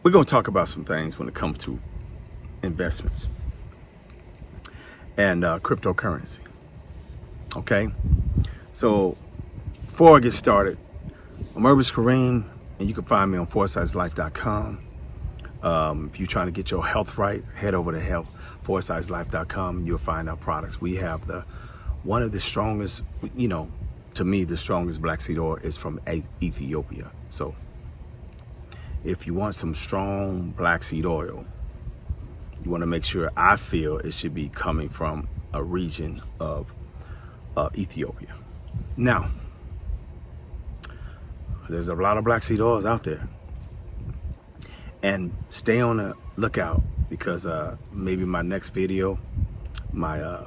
we're going to talk about some things when it comes to investments and cryptocurrency. Okay, so before I get started, I'm Herbert Kareem, and you can find me on foresightslife.com. If you're trying to get your health right, head over to foresightslife.com. You'll find our products. We have one of the strongest, to me, the strongest black seed oil is from Ethiopia. So if you want some strong black seed oil, you want to make sure, I feel it should be coming from a region of Ethiopia. Now, there's a lot of black seed oils out there, and stay on the lookout because maybe my next video, my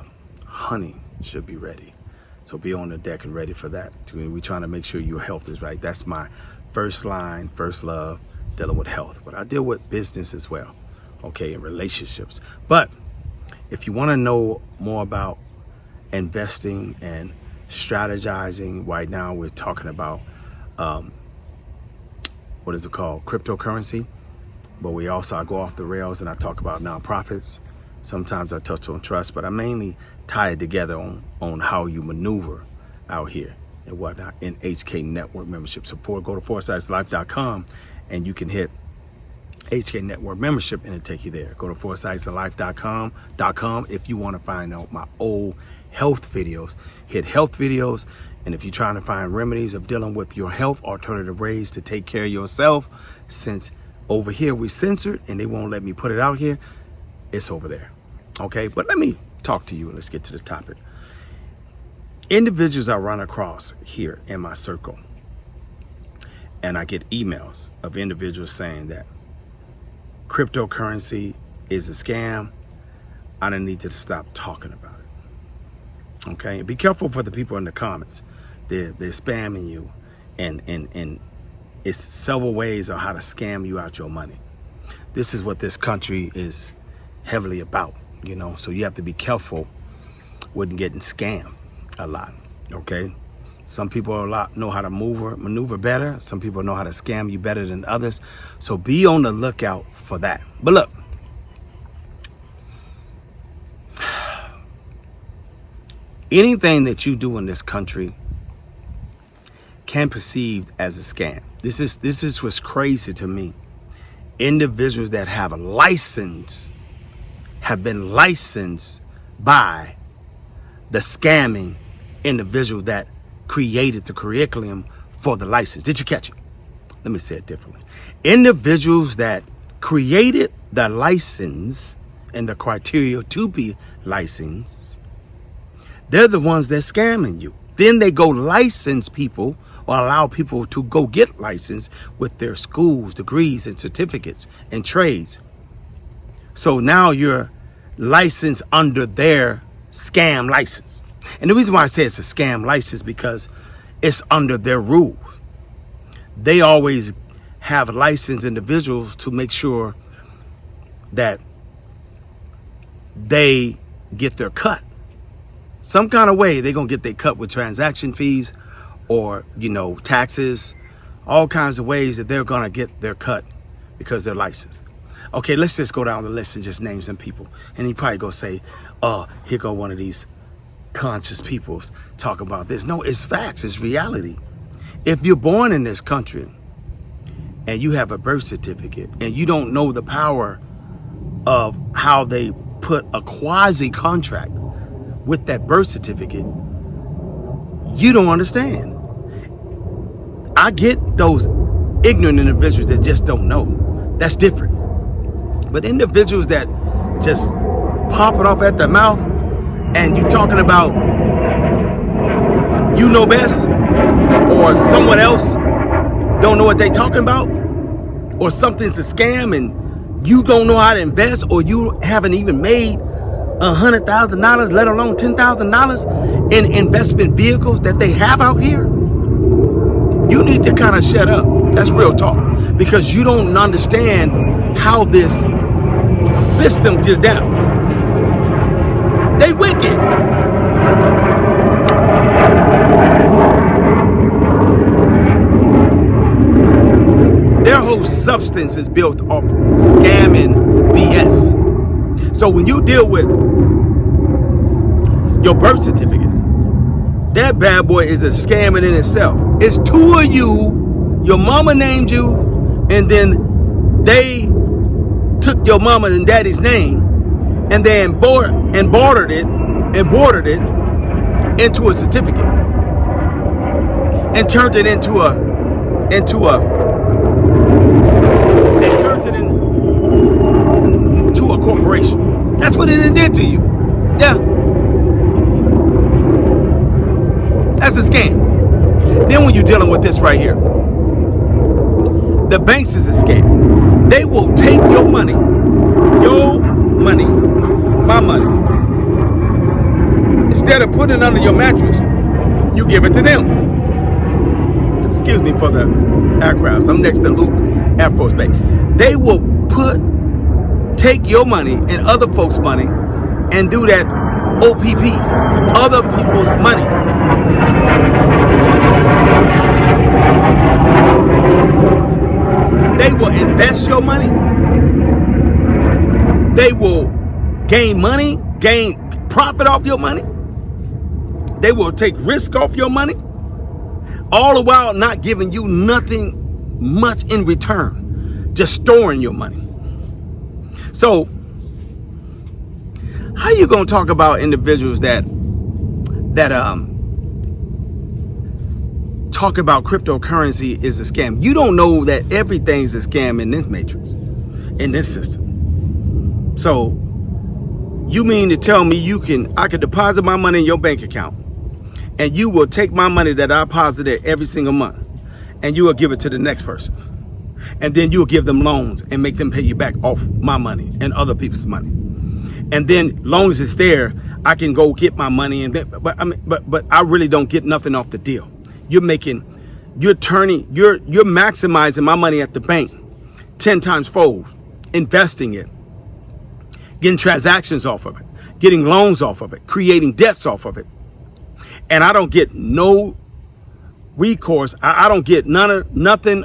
honey should be ready. So be on the deck and ready for that. We're trying to make sure your health is right. That's my first line, first love, dealing with health. But I deal with business as well, okay, and relationships. But if you want to know more about investing and strategizing, right now we're talking about what is it called, cryptocurrency. But I go off the rails and I talk about nonprofits. Sometimes I touch on trust, but I mainly tie it together on how you maneuver out here and whatnot in HK Network membership. So go to foresightslife.com and you can hit HK Network membership and it'll take you there. Go to foresightslife.com if you want to find out my old health videos. Hit health videos, and if you're trying to find remedies of dealing with your health, alternative ways to take care of yourself, since over here we censored and they won't let me put it out here, it's over there. Okay, but let me talk to you. Let's get to the topic. Individuals I run across here in my circle, and I get emails of individuals saying that cryptocurrency is a scam. I don't need to stop talking about it. Okay, be careful for the people in the comments. They're spamming you, and it's several ways on how to scam you out your money. This is what this country is heavily about, so you have to be careful with getting scammed a lot. Okay, some people know how to maneuver better. Some people know how to scam you better than others. So be on the lookout for that. But look, anything that you do in this country can be perceived as a scam. This is what's crazy to me. Individuals that have been licensed by the scamming individual that created the curriculum for the license. Did you catch it? Let me say it differently. Individuals that created the license and the criteria to be licensed, they're the ones that scamming you. Then they go license people or allow people to go get licensed with their schools, degrees, and certificates and trades. So now you're licensed under their scam license. And the reason why I say it's a scam license because it's under their rules. They always have licensed individuals to make sure that they get their cut. Some kind of way they're going to get their cut with transaction fees or, taxes, all kinds of ways that they're going to get their cut because they're licensed. Okay, let's just go down the list and just name some people. And he probably going to say, oh, here go one of these conscious people talk about this. No, it's facts. It's reality. If you're born in this country and you have a birth certificate and you don't know the power of how they put a quasi contract with that birth certificate, you don't understand. I get those ignorant individuals that just don't know. That's different. But individuals that just pop it off at the mouth and you talking about you know best, or someone else don't know what they talking about, or something's a scam and you don't know how to invest, or you haven't even made $100,000, let alone $10,000 in investment vehicles that they have out here, you need to kind of shut up. That's real talk, because you don't understand how this system is down. They wicked. Their whole substance is built off scamming BS. So when you deal with your birth certificate, that bad boy is a scam in itself. It's two of you, your mama named you, and then they took your mama and daddy's name and then bordered it into a certificate and turned it into a corporation. That's what it did to you. Yeah. That's a scam. Then when you're dealing with this right here, the banks is a scam. They will take your money, my money. Instead of putting it under your mattress, you give it to them. Excuse me for the aircrafts. I'm next to Luke Air Force Base. They will take your money and other folks' money and do that OPP, other people's money. They will invest your money. They will gain profit off your money. They will take risk off your money, all the while not giving you nothing much in return, just storing your money. So how you gonna talk about individuals that talk about cryptocurrency is a scam? You don't know that everything's a scam in this matrix, in this system. So you mean to tell me I could deposit my money in your bank account and you will take my money that I deposited every single month and you will give it to the next person, and then you'll give them loans and make them pay you back off my money and other people's money, and then long as it's there, I can go get my money, and but I really don't get nothing off the deal. You're maximizing my money at the bank 10 times fold, investing it, getting transactions off of it, getting loans off of it, creating debts off of it. And I don't get no recourse. I don't get nothing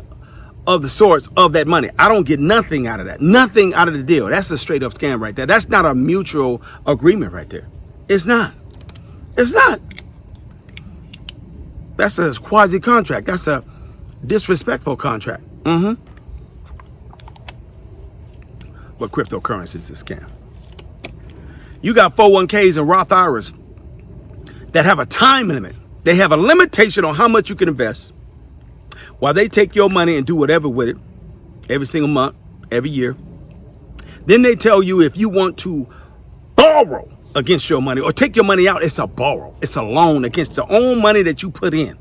of the sorts of that money. I don't get nothing out of that. Nothing out of the deal. That's a straight up scam right there. That's not a mutual agreement right there. It's not. It's not. That's a quasi contract. That's a disrespectful contract. But cryptocurrency is a scam. You got 401ks and Roth IRAs that have a time limit. They have a limitation on how much you can invest, while they take your money and do whatever with it every single month, every year. Then they tell you if you want to borrow against your money or take your money out, it's a borrow. It's a loan against the own money that you put in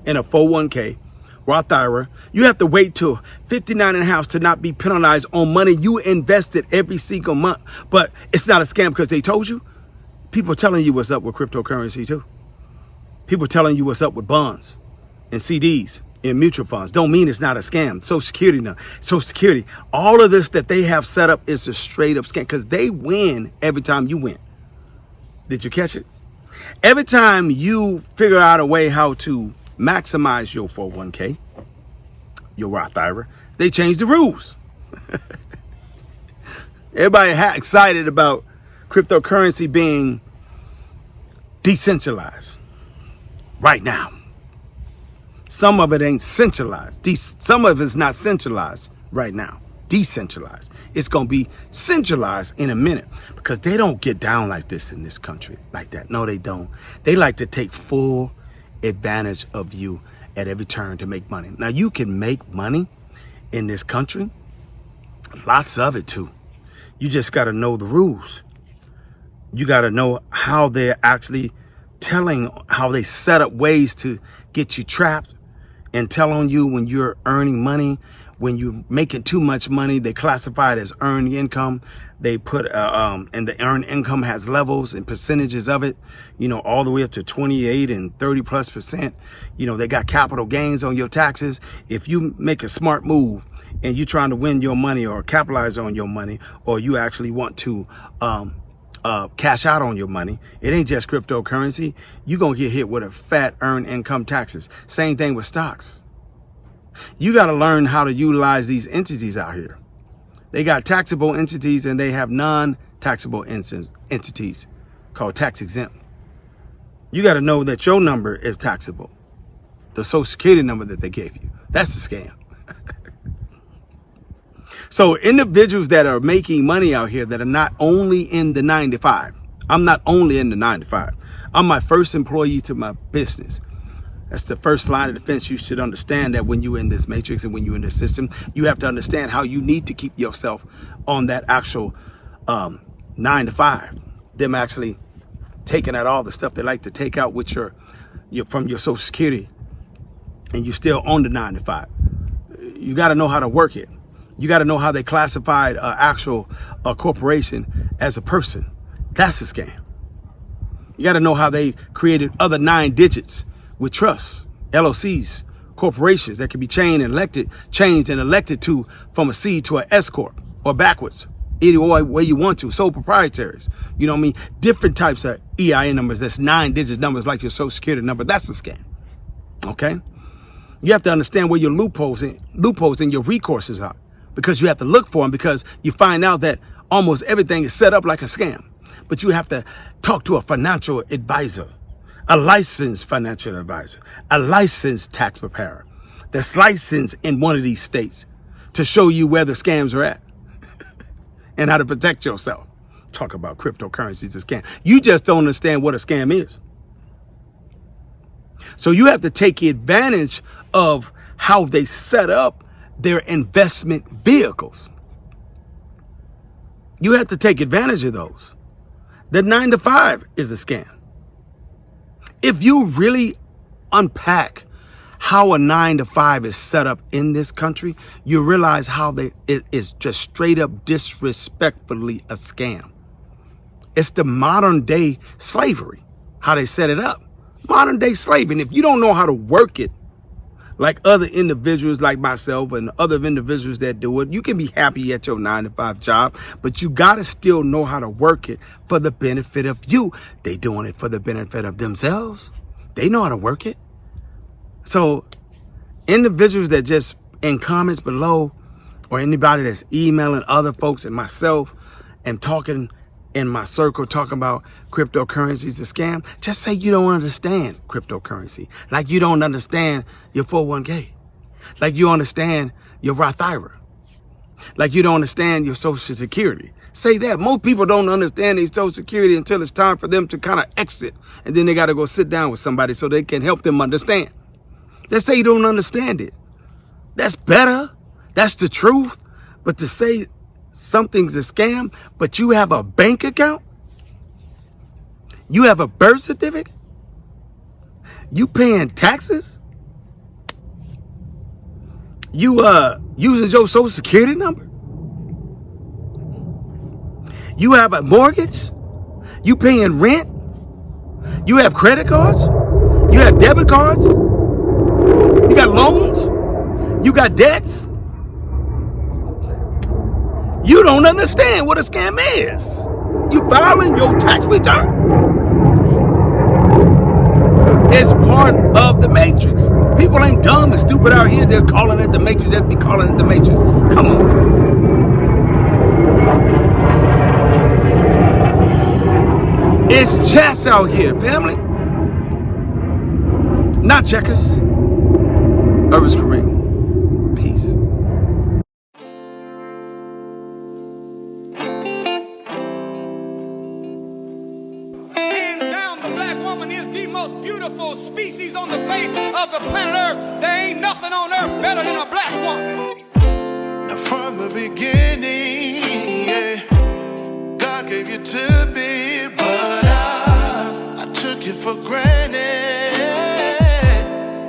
a 401k, Roth IRA. You have to wait till 59 and a half to not be penalized on money you invested every single month. But it's not a scam because they told you. People telling you what's up with cryptocurrency too. People telling you what's up with bonds and CDs and mutual funds. Don't mean it's not a scam. Social Security now. Social Security. All of this that they have set up is a straight up scam because they win every time you win. Did you catch it? Every time you figure out a way how to maximize your 401k, your Roth IRA, they change the rules. Everybody excited about cryptocurrency being decentralized right now. Some of it ain't centralized. Some of it's not centralized right now. Decentralized. It's going to be centralized in a minute because they don't get down like this in this country like that. No, they don't. They like to take full advantage of you at every turn to make money. Now, you can make money in this country. Lots of it, too. You just got to know the rules. You got to know how they're actually how they set up ways to get you trapped and tell on you when you're earning money. When you're making too much money, they classify it as earned income. They put, and the earned income has levels and percentages of it, all the way up to 28 and 30+%. They got capital gains on your taxes. If you make a smart move and you're trying to win your money or capitalize on your money, or you actually want to cash out on your money, it ain't just cryptocurrency. You're going to get hit with a fat earned income taxes. Same thing with stocks. You got to learn how to utilize these entities out here. They got taxable entities and they have non-taxable entities called tax exempt. You got to know that your number is taxable. The Social Security number that they gave you. That's a scam. So individuals that are making money out here that are not only in the 9 to 5. I'm not only in the 9 to 5. I'm my first employee to my business. That's the first line of defense. You should understand that when you're in this matrix and when you're in this system, you have to understand how you need to keep yourself on that actual 9 to 5. Them actually taking out all the stuff they like to take out with your from your Social Security, and you still on the 9 to 5. You got to know how to work it. You got to know how they classified actual corporation as a person. That's a scam. You got to know how they created other 9 digits with trusts, LLCs, corporations that can be changed and elected to from a C to an S corp or backwards, either way you want to. Sole proprietaries, you know what I mean? Different types of EIN numbers. That's 9-digit numbers like your Social Security number. That's a scam. Okay. You have to understand where your loopholes and your recourses are, because you have to look for them, because you find out that almost everything is set up like a scam. But you have to talk to a financial advisor, a licensed financial advisor, a licensed tax preparer that's licensed in one of these states to show you where the scams are at and how to protect yourself. Talk about cryptocurrencies, a scam. You just don't understand what a scam is. So you have to take advantage of how they set up their investment vehicles. You have to take advantage of those. The 9 to 5 is a scam. If you really unpack how a 9 to 5 is set up in this country, you realize how it is just straight up disrespectfully a scam. It's the modern day slavery, how they set it up. Modern day slavery. And if you don't know how to work it, like other individuals like myself and other individuals that do it, you can be happy at your 9 to 5 job, but you got to still know how to work it for the benefit of you. They doing it for the benefit of themselves. They know how to work it. So individuals that just in comments below, or anybody that's emailing other folks and myself and talking in my circle, talking about cryptocurrency is a scam, just say you don't understand cryptocurrency. Like you don't understand your 401k. Like you understand your Roth IRA. Like you don't understand your Social Security. Say that. Most people don't understand their Social Security until it's time for them to kind of exit. And then they got to go sit down with somebody so they can help them understand. Just say you don't understand it. That's better. That's the truth. But to say something's a scam, but you have a bank account, you have a birth certificate, you paying taxes, you using your Social Security number, you have a mortgage, you paying rent, you have credit cards, you have debit cards, you got loans, you got debts. You don't understand what a scam is. You filing your tax return. It's part of the matrix. People ain't dumb and stupid out here just calling it the matrix, just be calling it the matrix. Come on. It's chess out here, family. Not checkers. Irvis Kareem. Peace. Most beautiful species on the face of the planet Earth. There ain't nothing on earth better than a black woman. Now from the beginning, yeah, God gave you to me, but I took it for granted,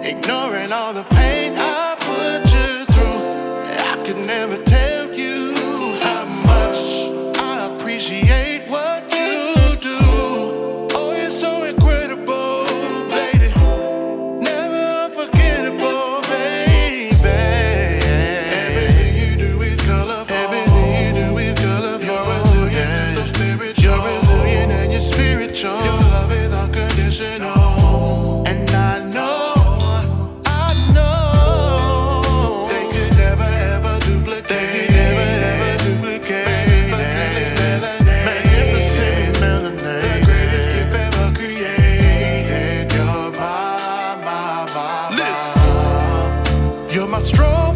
ignoring all the pain I put you through. I could never tell you how much I appreciate what you do. Oh, you're so incredible. And I know strong.